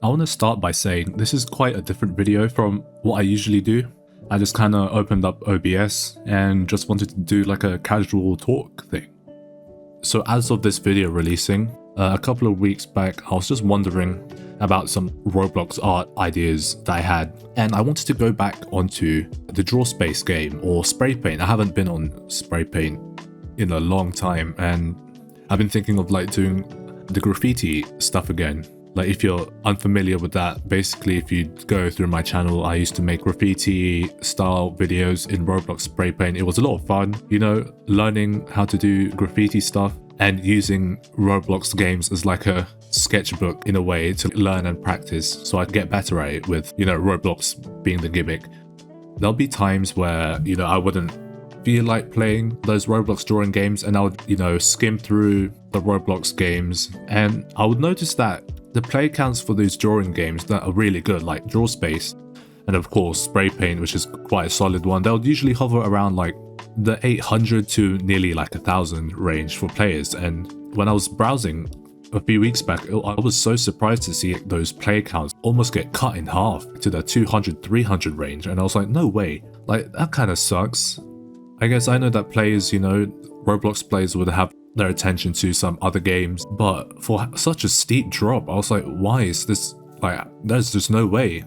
I want to start by saying this is quite a different video from what I usually do. I just kind of opened up OBS and just wanted to do like a casual talk thing. So as of this video releasing, a couple of weeks back, I was just wondering about some Roblox art ideas that I had, and I wanted to go back onto the draw space game or spray paint. I haven't been on spray paint in a long time, and I've been thinking of like doing the graffiti stuff again. Like, if you're unfamiliar with that, basically if you go through my channel, I used to make graffiti style videos in Roblox spray paint. It was a lot of fun, you know, learning how to do graffiti stuff and using Roblox games as like a sketchbook in a way to learn and practice so I could get better at it with, you know, Roblox being the gimmick. There'll be times where, you know, I wouldn't feel like playing those Roblox drawing games, and I would, you know, skim through the Roblox games, and I would notice that the play counts for these drawing games that are really good, like Draw Space, and of course Spray Paint, which is quite a solid one, they'll usually hover around like the 800 to nearly like 1,000 range for players. And when I was browsing a few weeks back, I was so surprised to see those play counts almost get cut in half to the 200, 300 range, and I was like, no way, like that kind of sucks. I guess I know that players, you know, Roblox players would have their attention to some other games, but for such a steep drop, I was like, why is this, like, there's just no way.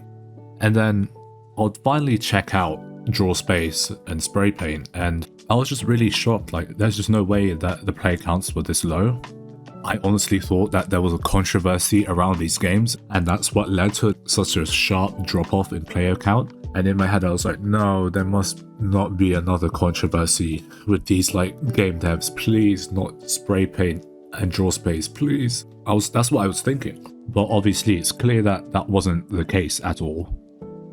And then I'll finally check out Draw Space and Spray Paint, and I was just really shocked. Like, there's just no way that the play counts were this low. I honestly thought that there was a controversy around these games, and that's what led to such a sharp drop off in player count. And in my head I was like, no, there must not be another controversy with these like game devs. Please, not Spray Paint and Draw Space, please. That's what I was thinking. But obviously it's clear that that wasn't the case at all.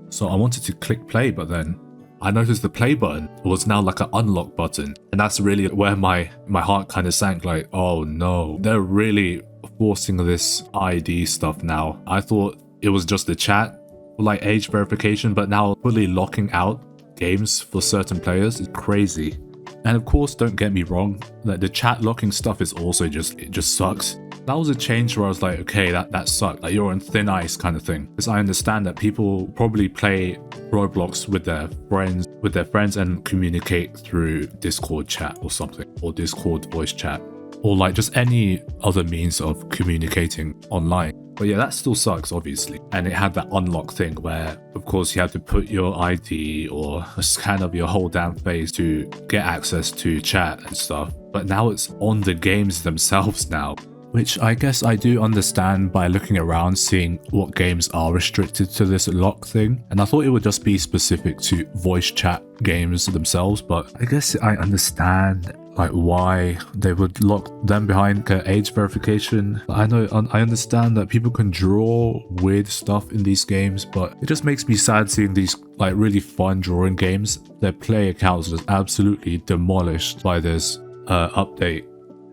So I wanted to click play, but then I noticed the play button was now like an unlock button. And that's really where my heart kind of sank, like, oh no, they're really forcing this ID stuff now. I thought it was just the chat, like age verification, but now fully locking out games for certain players is crazy. And of course, don't get me wrong, like the chat locking stuff is also it just sucks. That was a change where I was like, okay, that sucked, like you're on thin ice kind of thing. Because I understand that people probably play Roblox with their friends and communicate through Discord chat or something, or Discord voice chat, or like just any other means of communicating online. But yeah, that still sucks, obviously. And it had that unlock thing where, of course, you had to put your ID or a scan of your whole damn face to get access to chat and stuff. But now it's on the games themselves now, which I guess I do understand by looking around, seeing what games are restricted to this lock thing. And I thought it would just be specific to voice chat games themselves, but I guess I understand like why they would lock them behind age verification. I understand that people can draw weird stuff in these games, but it just makes me sad seeing these like really fun drawing games, their player accounts just absolutely demolished by this update.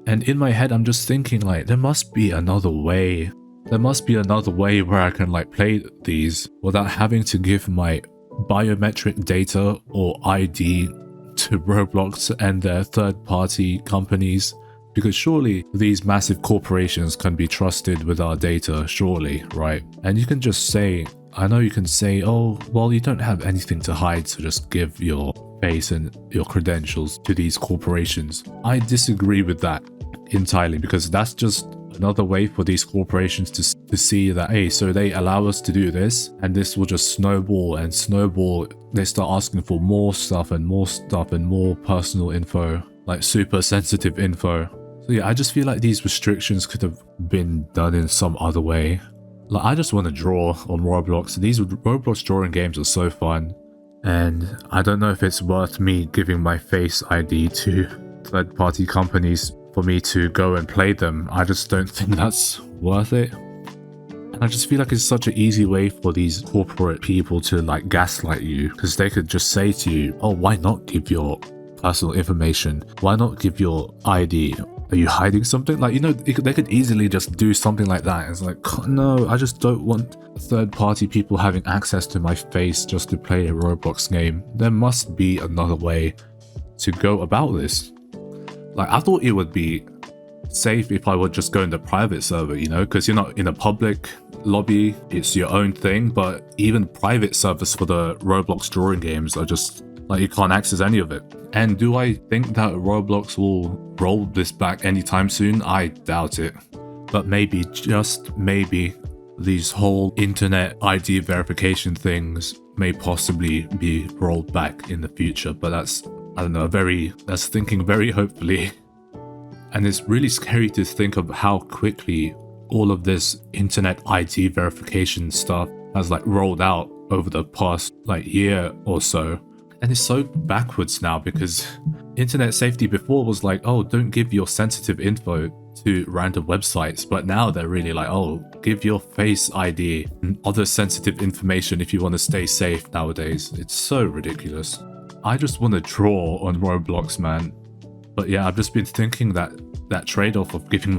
And in my head I'm just thinking like, there must be another way. There must be another way where I can like play these without having to give my biometric data or ID to Roblox and their third-party companies, because surely these massive corporations can be trusted with our data, surely, right? And you can just say, I know you can say, oh, well, you don't have anything to hide, so just give your face and your credentials to these corporations. I disagree with that entirely, because that's just another way for these corporations to see that, hey, so they allow us to do this, and this will just snowball and snowball. They start asking for more stuff and more stuff and more personal info, like super sensitive info. So yeah, I just feel like these restrictions could have been done in some other way. Like, I just want to draw on Roblox. These Roblox drawing games are so fun, and I don't know if it's worth me giving my face ID to third-party companies for me to go and play them. I just don't think that's worth it. And I just feel like it's such an easy way for these corporate people to like gaslight you, because they could just say to you, oh, why not give your personal information? Why not give your ID? Are you hiding something? Like, you know, they could easily just do something like that. It's like, no, I just don't want third-party people having access to my face just to play a Roblox game. There must be another way to go about this. Like, I thought it would be safe if I would just go in the private server, you know, because you're not in a public lobby, it's your own thing, but even private servers for the Roblox drawing games are just like you can't access any of it. And do I think that Roblox will roll this back anytime soon? I doubt it. But maybe, just maybe, these whole internet ID verification things may possibly be rolled back in the future, but that's, I don't know, that's thinking very hopefully. And it's really scary to think of how quickly all of this internet ID verification stuff has like rolled out over the past like year or so. And it's so backwards now because internet safety before was like, oh, don't give your sensitive info to random websites, but now they're really like, oh, give your face ID and other sensitive information if you want to stay safe nowadays. It's so ridiculous. I just want to draw on Roblox, man. But yeah, I've just been thinking that that trade-off of giving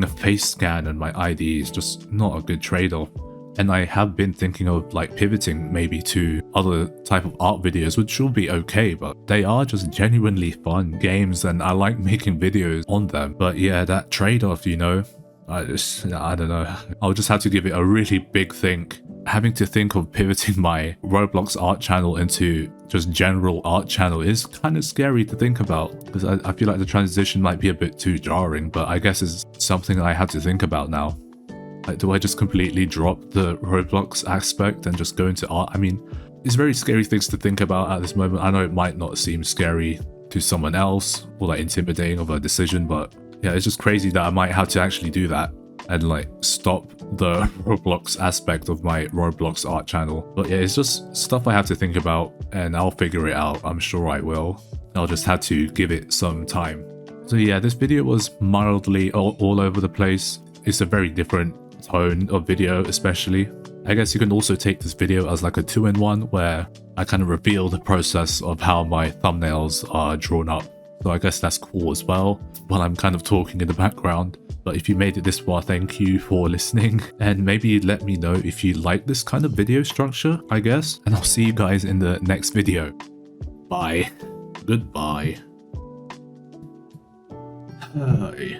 a face scan and my ID is just not a good trade-off. And I have been thinking of like pivoting maybe to other type of art videos, which will be okay, but they are just genuinely fun games and I like making videos on them. But yeah, that trade-off, you know, I don't know. I'll just have to give it a really big think. Having to think of pivoting my Roblox art channel into just general art channel is kind of scary to think about because I feel like the transition might be a bit too jarring, but I guess it's something I have to think about now. Like, do I just completely drop the Roblox aspect and just go into art? I mean, it's very scary things to think about at this moment. I know it might not seem scary to someone else or like intimidating of a decision, but yeah, it's just crazy that I might have to actually do that and like stop the Roblox aspect of my Roblox art channel. But yeah, it's just stuff I have to think about and I'll figure it out. I'm sure I will. I'll just have to give it some time. So yeah, this video was mildly all over the place. It's a very different tone of video, especially. I guess you can also take this video as like a 2-in-1 where I kind of reveal the process of how my thumbnails are drawn up. So I guess that's cool as well while I'm kind of talking in the background. But if you made it this far, thank you for listening, and maybe let me know if you like this kind of video structure, I guess, and I'll see you guys in the next video. Bye. Goodbye. Hi.